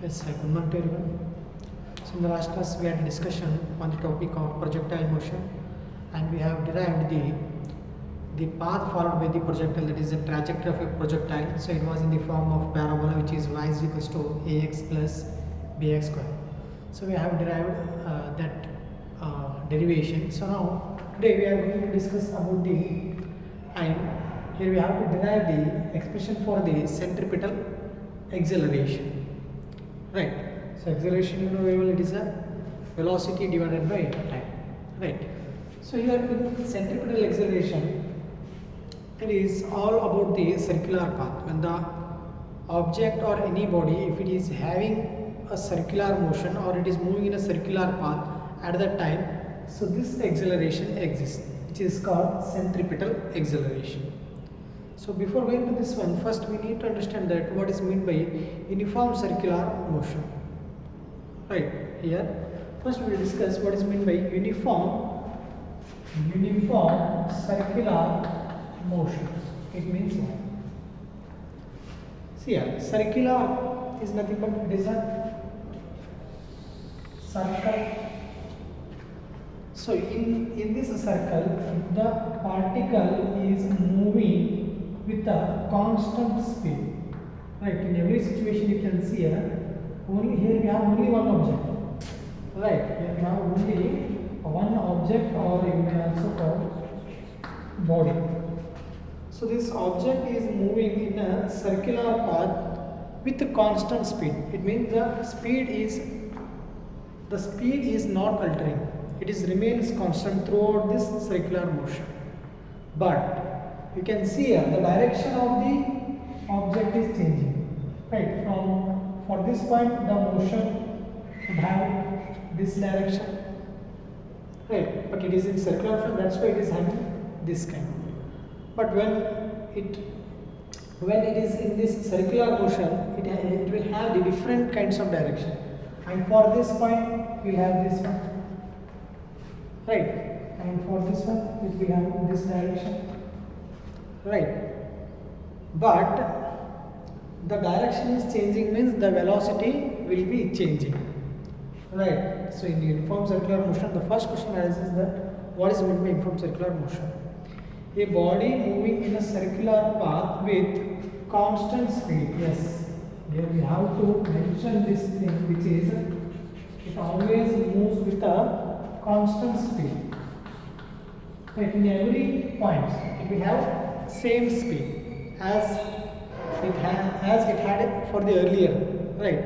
Yes, good morning to everyone. So in the last class we had a discussion on the topic of projectile motion, and we have derived the path followed by the projectile, that is the trajectory of a projectile. So it was in the form of parabola, which is y is equals to ax plus bx square. So we have derived that derivation. So now today we are going to discuss about the, and here we have to derive the expression for the centripetal acceleration. Right. So acceleration, you know very well, it is a velocity divided by time. Right. So here in centripetal acceleration, it is all about the circular path. When the object or any body, if it is having a circular motion or it is moving in a circular path at that time, so this acceleration exists, which is called centripetal acceleration. So before going to this one, first we need to understand that what is meant by uniform circular motion. Right, here first we will discuss what is meant by uniform circular motion. It means what? See here, circular is nothing but it is a circle. So in this circle, the particle is moving with a constant speed. Right, in every situation you can see here, only here we have only one object. Right, here we have only one object, or you may also call body. So this object is moving in a circular path with a constant speed. It means the speed is not altering. It is remains constant throughout this circular motion. But you can see here the direction of the object is changing. Right, for this point the motion would have this direction. Right, but it is in circular form, that's why it is having this kind. But when it is in this circular motion, it will have the different kinds of direction. And for this point we will have this one. Right, and for this one it will have this direction. Right, but the direction is changing means the velocity will be changing. Right, so in the uniform circular motion, the first question arises that what is meant by uniform circular motion? A body moving in a circular path with constant speed. Yes, here we have to mention this thing, which is it always moves with a constant speed. Right, in every point it will have same speed as it had for the earlier. Right,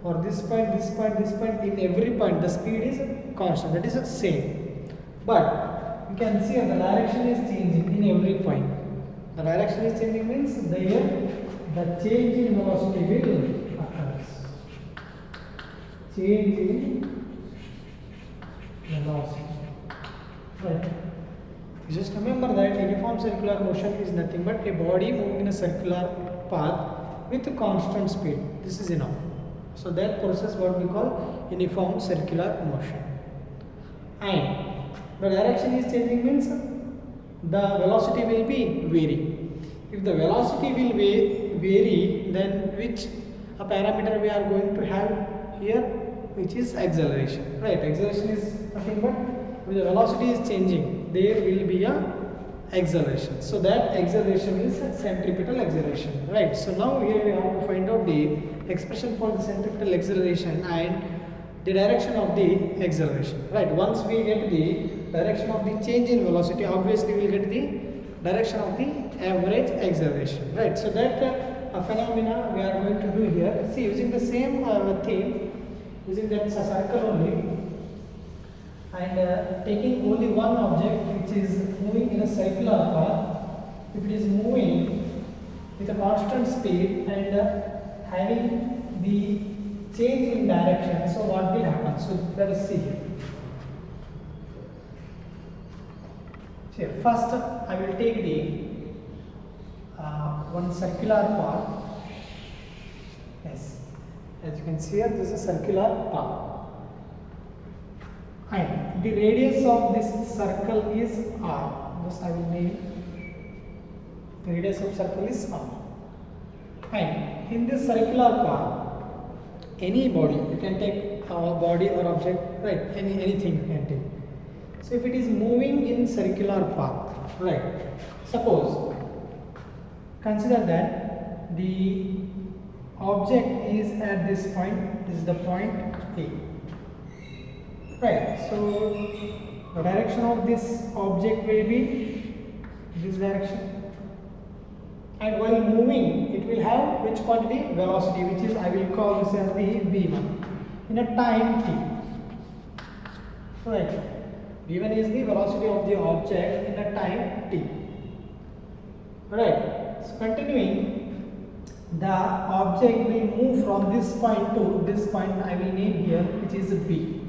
for this point, in every point the speed is constant, that is the same. But you can see the direction is changing in every point. The direction is changing means the change in velocity will occur. Change in velocity. Right. Just remember that uniform circular motion is nothing but a body moving in a circular path with a constant speed. This is enough. So that process what we call uniform circular motion. And the direction is changing means the velocity will be varying. If the velocity will vary, then which a parameter we are going to have here, which is acceleration. Right, acceleration is nothing but when the velocity is changing, there will be a acceleration. So that acceleration is centripetal acceleration. Right, so now here we have to find out the expression for the centripetal acceleration and the direction of the acceleration. Right, once we get the direction of the change in velocity, obviously we will get the direction of the average acceleration. Right, so that phenomena we are going to do here. See, using the same theme, using that circle only, and taking only one object which is moving in a circular path. If it is moving with a constant speed and having the change in direction, so what will happen? So let us see here. So first I will take the one circular path. Yes, as you can see here, this is a circular path. And the radius of this circle is r. Thus I will name the radius of circle is r. And in this circular path, any body. You can take a body or object, right? Anything you can take. So if it is moving in circular path, right? Suppose consider that the object is at this point. This is the point A, right? So the direction of this object will be this direction. And while moving, it will have which quantity? Velocity, which is, I will call this as the v1 in a time t. Right. v1 is the velocity of the object in a time t. Right. So continuing, the object will move from this point to this point. I will name here, which is b.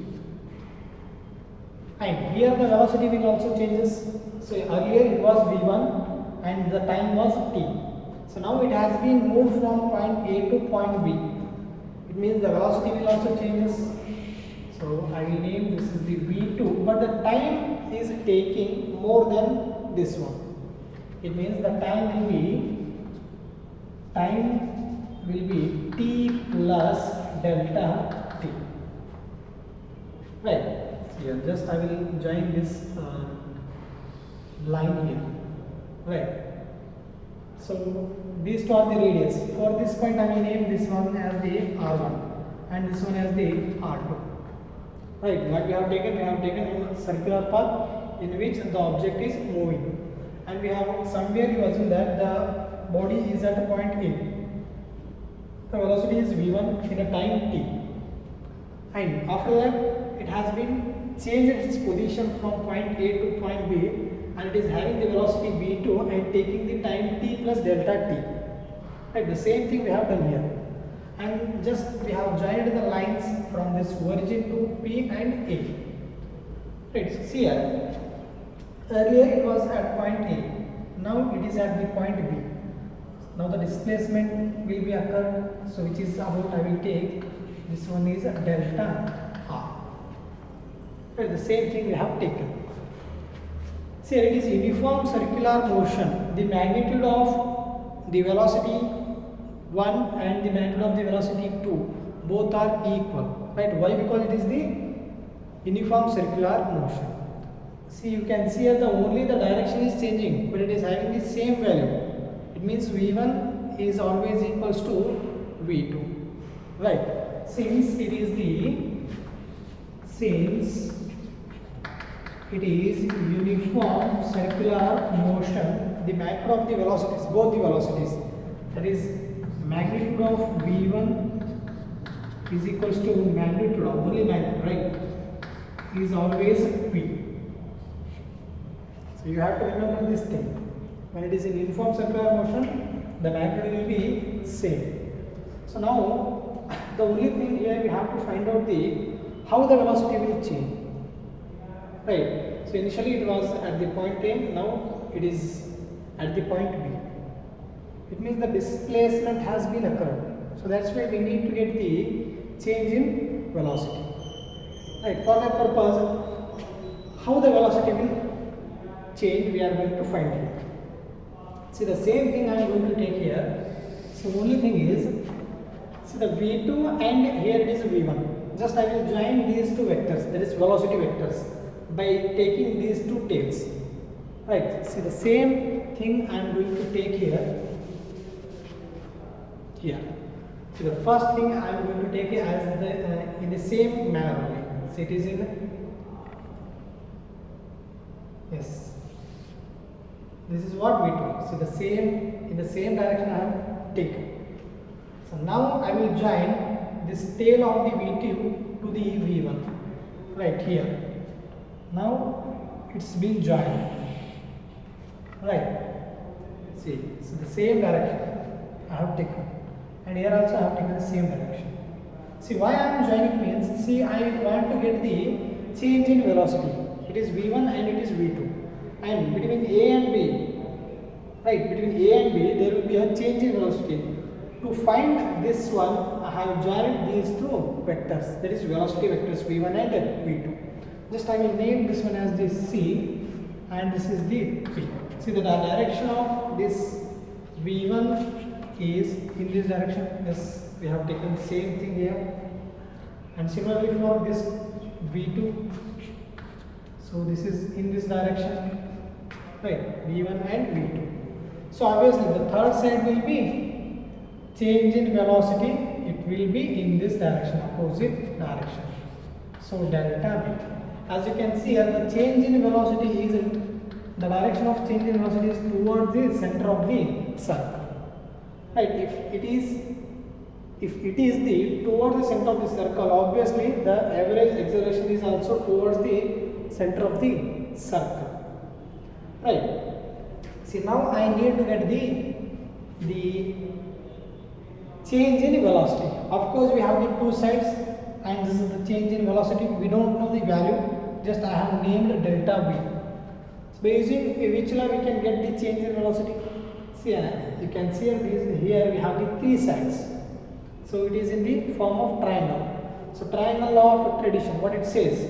And here the velocity will also changes. So earlier it was v1 and the time was t. So now it has been moved from point A to point B. It means the velocity will also changes. So I will name this is the v2, but the time is taking more than this one. It means the time will be t plus delta t. Right. Here just I will join this line here. Right. So these two are the radius. For this point I will name this one as the R1 and this one as the R2. Right, what we have taken a circular path in which the object is moving, and we have somewhere you assume that the body is at a point A. The velocity is v1 in a time t, and after that it has been changed its position from point A to point B, and it is having the velocity v2 and taking the time t plus delta t. Right, the same thing we have done here, and just we have joined the lines from this origin to P and A. Right, so see here, earlier it was at point A, now it is at the point B. Now the displacement will be occurred, so which is about, I will take this one is delta R. Right, the same thing we have taken. See, it is uniform circular motion. The magnitude of the velocity 1 and the magnitude of the velocity 2 both are equal. Right? Why? Because it is the uniform circular motion. See, you can see here only the direction is changing, but it is having the same value. It means v1 is always equals to v2. Right? Since it is uniform circular motion, the magnitude of the velocities, both the velocities, that is magnitude of v1 is equals to magnitude of, only magnitude, right, is always v. So you have to remember this thing. When it is in uniform circular motion, the magnitude will be same. So now the only thing here we have to find out how the velocity will change. Right. So initially it was at the point A, now it is at the point B. It means the displacement has been occurred. So that's why we need to get the change in velocity. Right. For that purpose, how the velocity will change, we are going to find here. See, the same thing I am going to take here. So only thing is, see the v2 and here it is v1. Just I will join these two vectors, that is velocity vectors, by taking these two tails. Right. See, the same thing I am going to take here. Here. So the first thing I am going to take it as the in the same manner only. So it is in, yes. This is what we do. So the same, in the same direction I have taken. So now I will join this tail of the v2 to the v1. Right here. Now it's been joined. Right. See, so the same direction I have taken, and here also I have taken the same direction. See, why I am joining means, see, I want to get the change in velocity. It is v1 and it is v2, and between A and B, right, between A and B there will be a change in velocity. To find this one, I have joined these two vectors, that is velocity vectors v1 and v2. Just I will name this one as the C and this is the P. See, the direction of this v1 is in this direction. Yes, we have taken the same thing here. And similarly for this V2, so this is in this direction, right? V1 and V2. So obviously the third side will be change in velocity. It will be in this direction, opposite direction. So delta V. As you can see here, the change in velocity is the direction of change in velocity is towards the center of the circle. Right? If it is the towards the center of the circle, obviously the average acceleration is also towards the center of the circle. Right? See, now I need to get the change in velocity. Of course, we have the two sides, and this is the change in velocity. We don't know the value. Just I have named delta V. So by using which law we can get the change in velocity? See, you can see here we have the three sides. So it is in the form of triangle. So triangle law of tradition, what it says,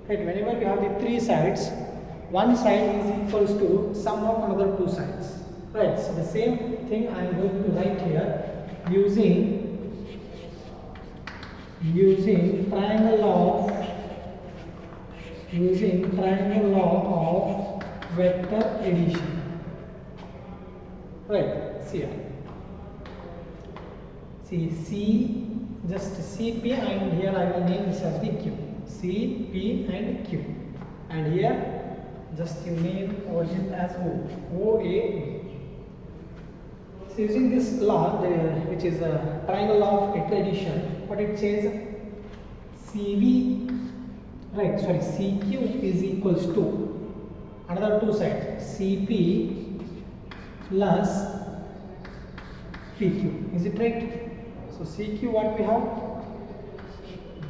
right? Whenever we have the three sides, one side is equals to sum of another two sides. Right? So the same thing I am going to write here using triangle law of vector addition. Right? See here. See C, just CP, and here I will name this as the Q. CP and Q. And here just you name origin as OA. So using this law, which is a triangle law of addition, what it says, CQ is equals to another two sides, CP plus PQ. Is it right? So CQ, what we have,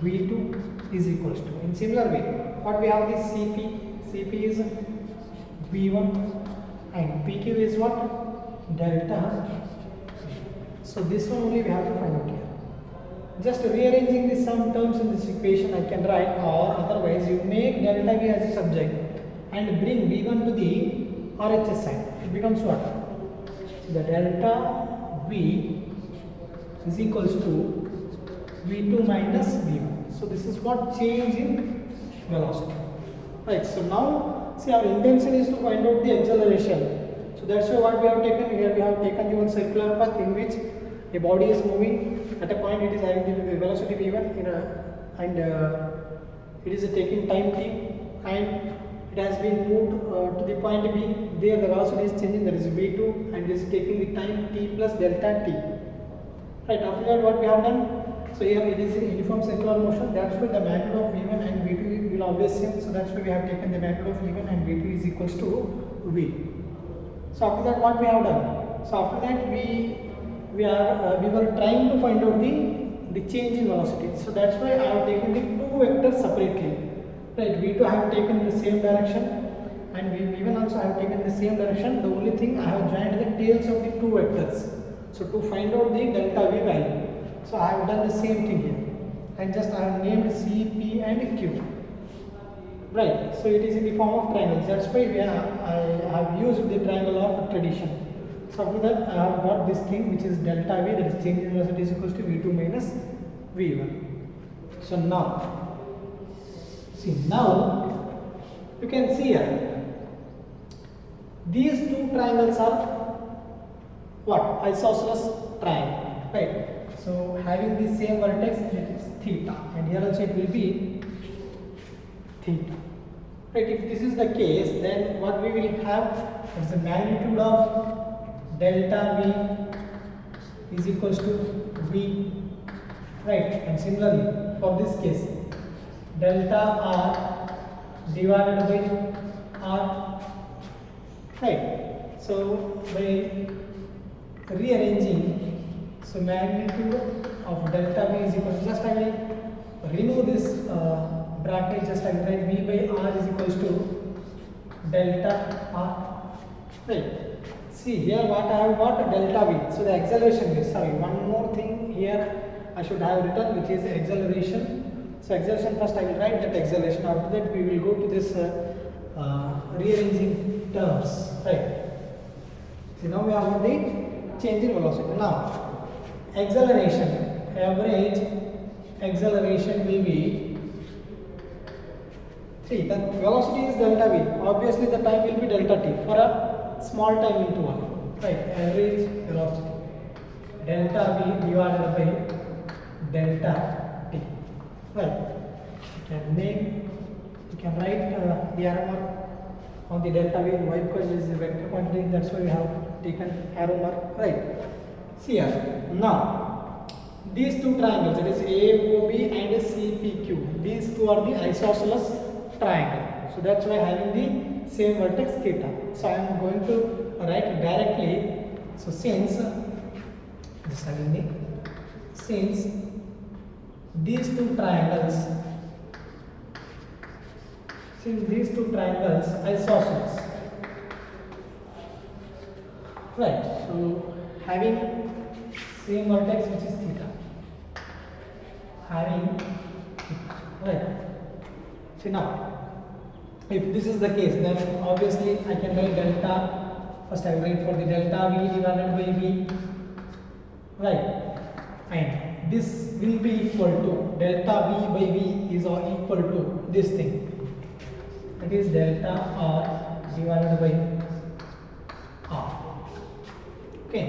V2 is equals to. In similar way, what we have is CP is V1 and PQ is what? Delta. So this one only we have to find out here. Just rearranging the sum terms in this equation I can write, or otherwise you make delta V as a subject and bring V1 to the RHS side. It becomes what? The delta V is equals to V2 minus V1. So this is what change in velocity. Right. So now see, our intention is to find out the acceleration. So that's why what we have taken here, we have taken the one circular path in which a body is moving at a point, it is having the velocity v1 and it is taking time t, and it has been moved to the point B. There the velocity is changing, that is v2, and it is taking the time t plus delta t. Right, after that what we have done, so here it is in uniform circular motion, that's why the magnitude of v1 and v2 will always same. So that's why we have taken the magnitude of v1 and v2 is equals to v. So after that what we have done, so after that we were trying to find out the change in velocity. So that's why I have taken the two vectors separately. Right, v2 I have taken in the same direction and v1 also I have taken the same direction. The only thing I have joined the tails of the two vectors. So to find out the delta v value. So I have done the same thing here and just I have named CP and Q. Right, so it is in the form of triangles. That's why I have used the triangle of tradition. So after that I have got this thing which is delta V, that is change in velocity is equals to V2 minus V1. So now, see, now you can see here, these two triangles are what? Isosceles triangle, right? So having the same vertex, it is theta, and here also it will be theta. Right, if this is the case, then what we will have is the magnitude of delta V is equals to V, right? And similarly for this case, delta R divided by R, right? So by rearranging, so magnitude of delta V is equal to, just I will remove this bracket, just I will write V by R is equals to delta R, right? See here what I have got, delta V. So the acceleration is, sorry, one more thing here I should have written, which is acceleration. So acceleration, first I will write that acceleration, after that we will go to this rearranging terms, right? So now we have the change in velocity. Now, acceleration, average acceleration will be 3. The velocity is delta v. Obviously, the time will be delta t for a small time interval. Right? Average velocity delta v divided by delta t. Right? You can write the arrow mark on the delta v. Why? Because it is a vector quantity. That's why we have taken arrow mark. Right? See here. Now, these two triangles, that is AOB and CPQ, these two are the isosceles triangle. So that's why having the same vertex theta. So I am going to write directly. So since these two triangles isosceles, right? So having same vertex, which is theta, right? So now, if this is the case, then obviously I can write delta. First I will write for the delta v divided by v, right? And this will be equal to delta v by v is all equal to this thing. That is delta r divided by r. Okay.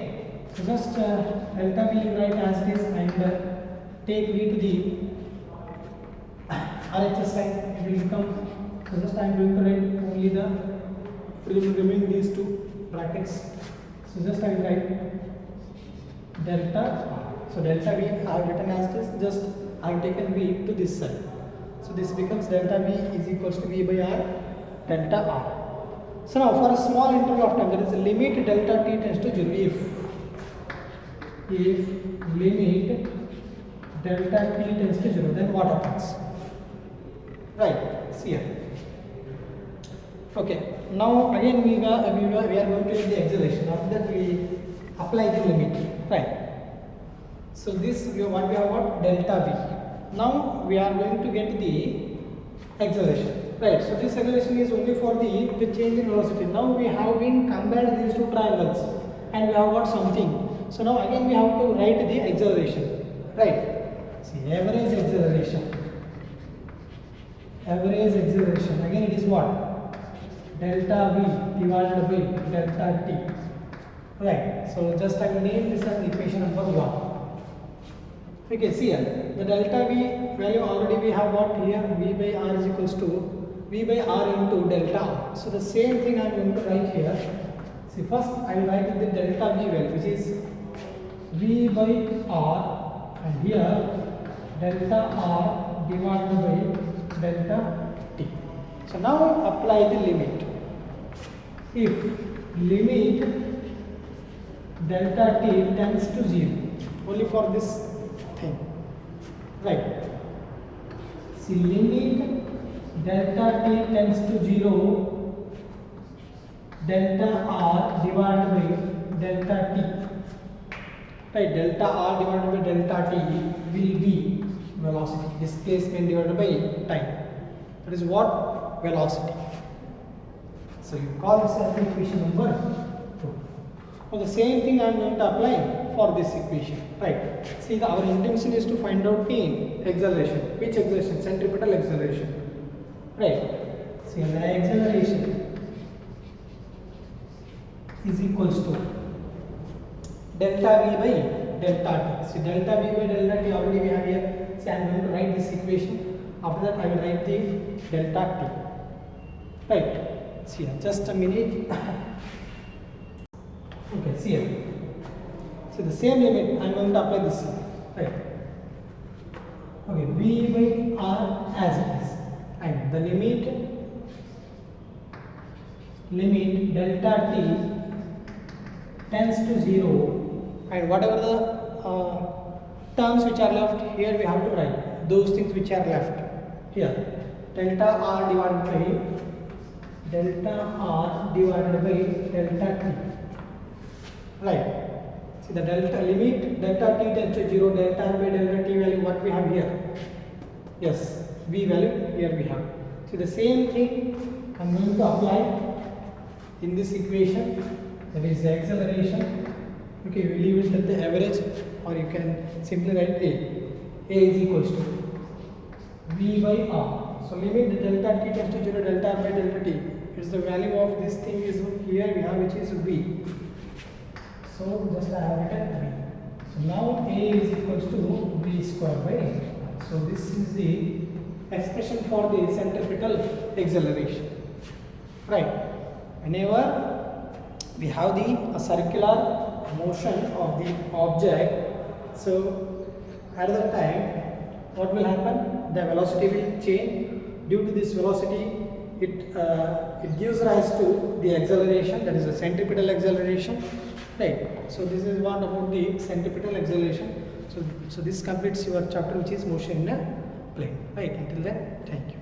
So just delta v write as it is and take v to the RHS side. It will become. So just I am going to write only the remaining these two brackets. So just I will write delta r. So delta v I have written as this. Just I have taken v to this side. So this becomes delta v is equals to v by r delta r. So now for a small interval of time, that is limit delta t tends to 0. If limit delta t tends to 0, then what happens? Right, see here. Okay, now again we are going to get the acceleration. After that we apply the limit, right? So this what we have got delta v. Now we are going to get the acceleration, right? So this acceleration is only for the change in velocity. Now we have been compared these two triangles and we have got something. So now again we have to write the acceleration, right? See, average acceleration. Again it is what? Delta v divided by delta t, right? So just I will name this as equation number 1. Okay, see here, the delta v value already we have got here. V by r is equals to v by r into delta r. So the same thing I am going to write here. See, first I will write the delta v value, which is v by r, and here delta r divided by delta t. So now apply the limit. If limit delta t tends to 0, only for this thing, right? See, limit delta t tends to 0, delta r divided by delta t, right? Delta r divided by delta t will be velocity, displacement divided by time. That is what? Velocity. So you call this as equation number 2. So the same thing I am going to apply for this equation, right? See, our intention is to find out the acceleration. Which acceleration? Centripetal acceleration, right? See, the acceleration is equals to delta v by delta t. See, delta v by delta t already we have here. See, I am going to write this equation. After that I will write the delta t, right? See here, just a minute. Okay, see here. So the same limit I am going to apply this here, right? Okay, v by r as it is, and the limit delta t tends to 0, and whatever the terms which are left here we have to write those things which are left here. Delta r divided by delta t, right? See, the delta limit delta t tends to 0, delta r by delta t value what we have here? Yes, v value here we have. See, the same thing I am going to apply in this equation, that is the acceleration Okay, we leave it at the average, or you can simply write A. A is equals to V by R. So limit the delta t tends to 0, delta R by delta t. It's the value of this thing is here we have, which is V. So just I have written V. So now A is equals to V square by R. So this is the expression for the centripetal acceleration. Right. Whenever we have the circular motion of the object, so at that time what will happen? The velocity will change. Due to this velocity, it gives rise to the acceleration, that is the centripetal acceleration. Right. So this is what about the centripetal acceleration. So this completes your chapter, which is motion in a plane. Right. Until then, thank you.